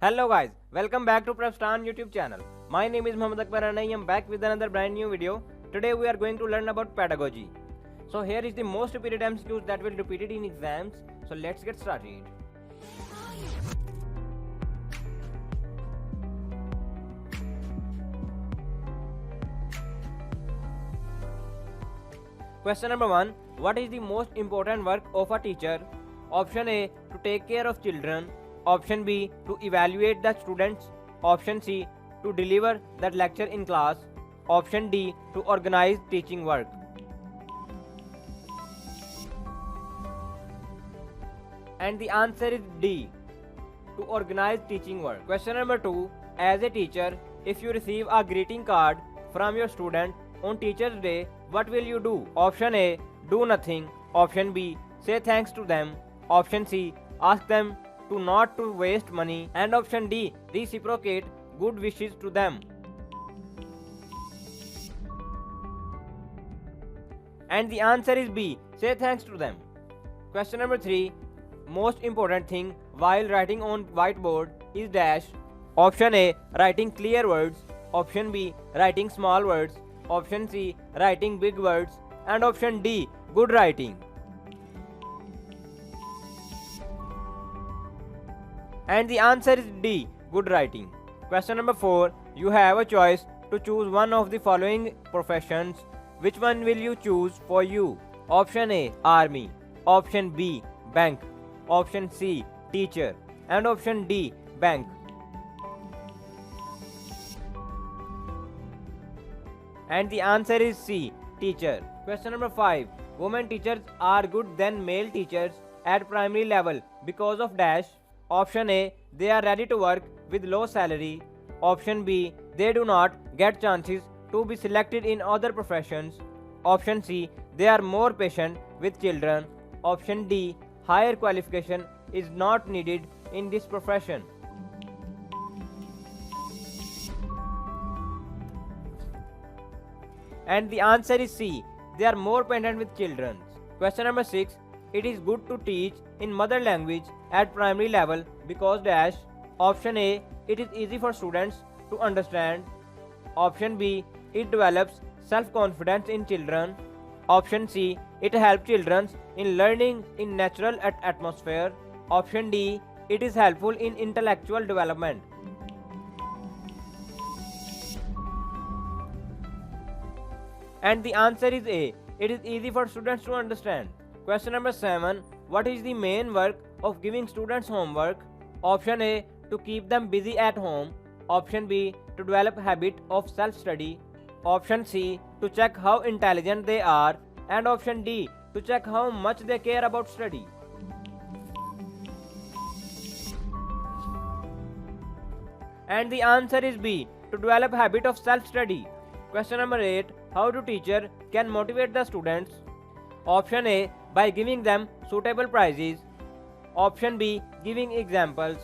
Hello guys, welcome back to Prepstan YouTube channel. My name is Muhammad Akbar and I am back with another brand new video. Today we are going to learn about pedagogy. So here is the most repeated MCQs that will repeated in exams. So let's get started. Question number 1. What is the most important work of a teacher? Option A. To take care of children. Option B. To evaluate the students. Option C. To deliver that lecture in class. Option D. To organize teaching work. And the answer is D. To organize teaching work. Question number 2. As a teacher, if you receive a greeting card from your student on Teacher's Day, what will you do? Option A. Do nothing. Option B. Say thanks to them. Option C. Ask them to not to waste money. And option D. Reciprocate good wishes to them. And the answer is B. Say thanks to them. Question number 3. Most important thing while writing on whiteboard is dash. Option A. Writing clear words. Option B. Writing small words. Option C. Writing big words. And option D. Good writing. And the answer is D. Good writing. Question number 4. You have a choice to choose one of the following professions. Which one will you choose for you? Option A. Army. Option B. Bank. Option C. Teacher. And option D. Bank. And the answer is C. Teacher. Question number 5. Women teachers are good than male teachers at primary level because of dash. Option A. They are ready to work with low salary. Option B. They do not get chances to be selected in other professions. Option C. They are more patient with children. Option D. Higher qualification is not needed in this profession. And the answer is C. They are more patient with children. Question number 6. It is good to teach in mother language at primary level because dash. Option A. It is easy for students to understand. Option B. It develops self-confidence in children. Option C. It helps children in learning in natural atmosphere. Option D. It is helpful in intellectual development. And the answer is A. It is easy for students to understand. Question number 7. What is the main work of giving students homework? Option A. To keep them busy at home. Option B. To develop habit of self-study. Option C. To check how intelligent they are. And option D. To check how much they care about study. And the answer is B. To develop habit of self-study. Question number 8. How do teacher can motivate the students? Option A. By giving them suitable prizes. Option B. Giving examples.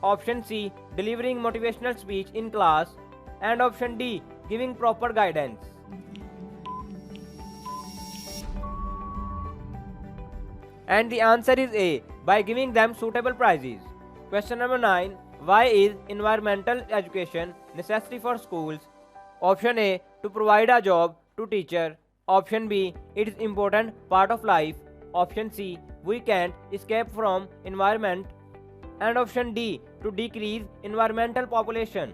Option C. Delivering motivational speech in class. And option D. Giving proper guidance. And the answer is A. By giving them suitable prizes. Question number 9. Why is environmental education necessary for schools? Option A. To provide a job to teacher. Option B. It is important part of life. Option C. We can't escape from environment. And option D. To decrease environmental population.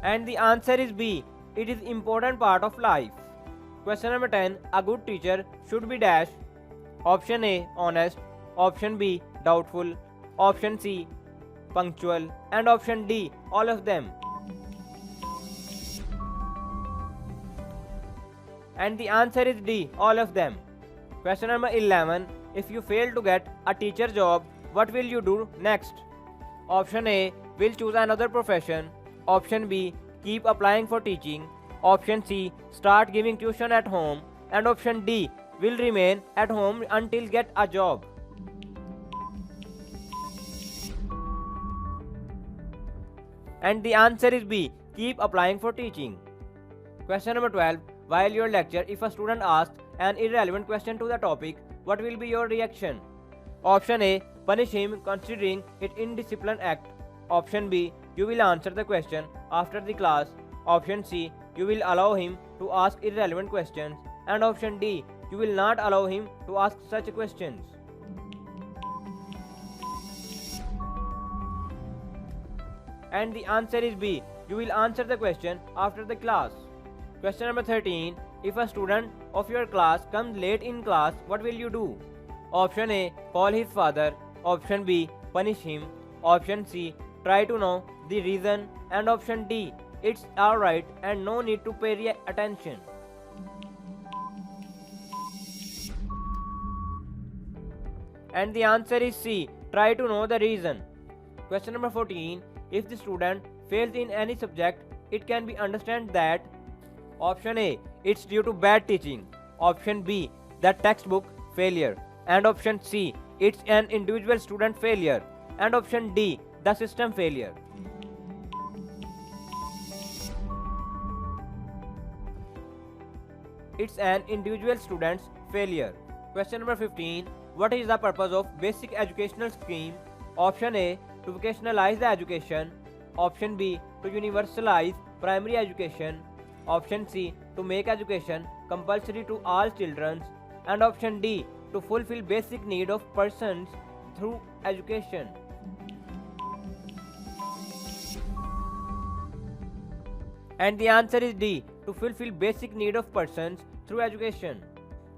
And the answer is B. It is important part of life. Question number 10. A good teacher should be dash. Option A. Honest. Option B. Doubtful. Option C. Punctual. And option D. All of them. And the answer is D. All of them. Question number 11. If you fail to get a teacher job, what will you do next? Option A. Will choose another profession. Option B. Keep applying for teaching. Option C. Start giving tuition at home. And option D. Will remain at home until get a job. And the answer is B. Keep applying for teaching. Question number 12. While your lecture, if a student asks an irrelevant question to the topic, what will be your reaction? Option A, punish him considering it indiscipline act. Option B, you will answer the question after the class. Option C, you will allow him to ask irrelevant questions. And option D, you will not allow him to ask such questions. And the answer is B, you will answer the question after the class. Question number 13. If a student of your class comes late in class, what will you do? Option A, call his father. Option B, punish him. Option C, try to know the reason. And option D, it's alright and no need to pay attention. And the answer is C, try to know the reason. Question number 14. If the student fails in any subject, it can be understood that option A, it's due to bad teaching. Option B, the textbook failure. And option C, it's an individual student failure. And option D, the system failure. It's an individual student's failure. Question number 15. What is the purpose of basic educational scheme? Option A, to vocationalize the education. Option B, to universalize primary education. Option C, to make education compulsory to all children. And option D, to fulfill basic need of persons through education. And the answer is D, to fulfill basic need of persons through education.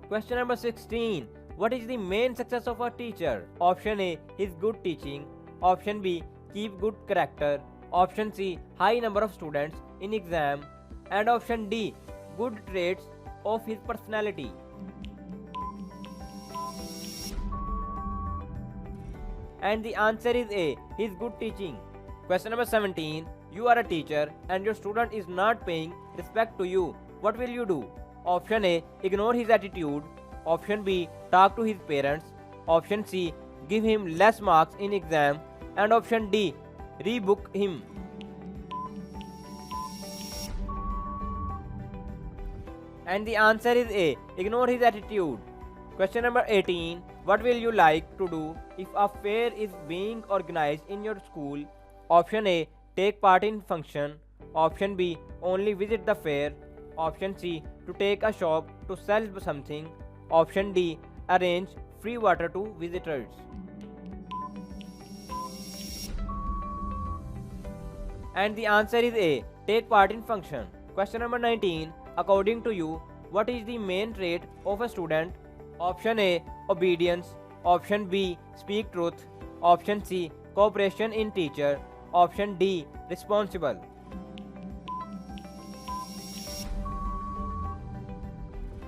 Question number 16. What is the main success of a teacher? Option A, his good teaching. Option B, keep good character. Option C, high number of students in exam. And option D, good traits of his personality. And the answer is A, his good teaching. Question number 17. You are a teacher and your student is not paying respect to you. What will you do? Option A, ignore his attitude. Option B, talk to his parents. Option C, give him less marks in exam. And option D, rebook him. And the answer is A, ignore his attitude. Question number 18. What will you like to do if a fair is being organized in your school? Option A, take part in function. Option B, only visit the fair. Option C, to take a shop to sell something. Option D, arrange free water to visitors. And the answer is A, take part in function. Question number 19. According to you, what is the main trait of a student? Option A, obedience. Option B, speak truth. Option C, cooperation in teacher. Option D, responsible.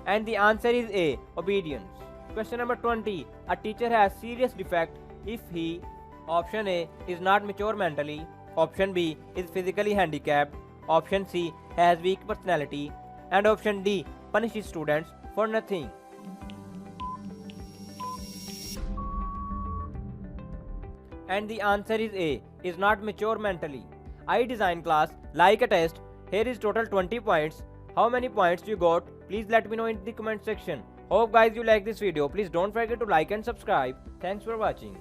And the answer is A, obedience. Question number 20. A teacher has serious defect if he, option A, is not mature mentally. Option B, is physically handicapped. Option C, has weak personality. And option D, punishes students for nothing. And the answer is A, is not mature mentally. I design class like a test. Here is total 20 points. How many points you got? Please let me know in the comment section. Hope guys you like this video. Please don't forget to like and subscribe. Thanks for watching.